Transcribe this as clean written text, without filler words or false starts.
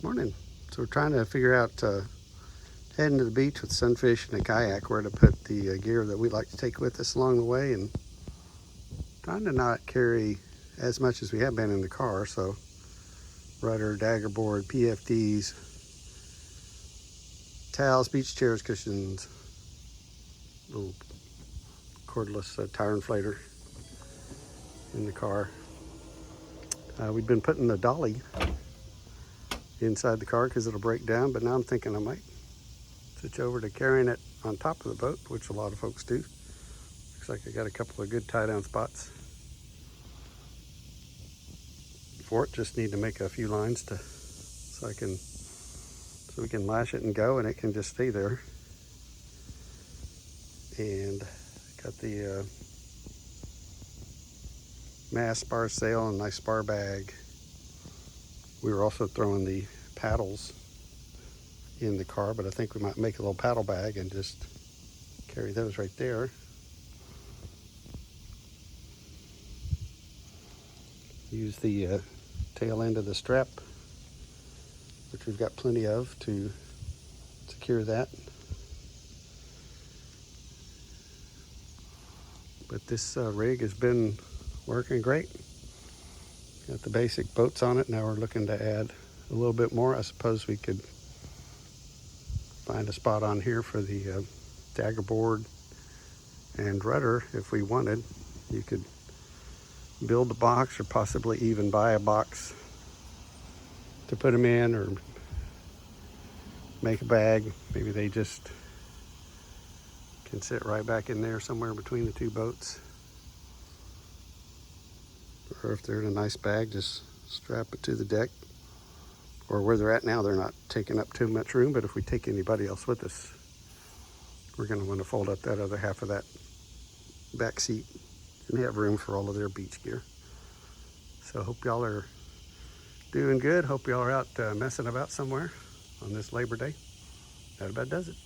Morning. So we're trying to figure out heading to the beach with Sunfish and a kayak where to put the gear that we like to take with us along the way, and trying to not carry as much as we have been in the car. So rudder, dagger board, PFDs, towels, beach chairs, cushions, little cordless tire inflator in the car. We've been putting the dolly inside the car because it'll break down, but now I'm thinking I might switch over to carrying it on top of the boat, which a lot of folks do. Looks like I got a couple of good tie down spots for it. Just need to make a few lines so we can lash it and go, and it can just stay there. And got the mast spar sail and nice spar bag. We were also throwing the paddles in the car, but I think we might make a little paddle bag and just carry those right there. Use the tail end of the strap, which we've got plenty of, to secure that. But this rig has been working great. Got the basic boats on it. Now we're looking to add a little bit more. I suppose we could find a spot on here for the dagger board and rudder if we wanted. You could build a box or possibly even buy a box to put them in, or make a bag. Maybe they just can sit right back in there somewhere between the two boats. Or if they're in a nice bag, just strap it to the deck. Or where they're at now, they're not taking up too much room, but if we take anybody else with us, we're going to want to fold up that other half of that back seat and have room for all of their beach gear. So hope y'all are doing good. Hope y'all are out messing about somewhere on this Labor Day. That about does it.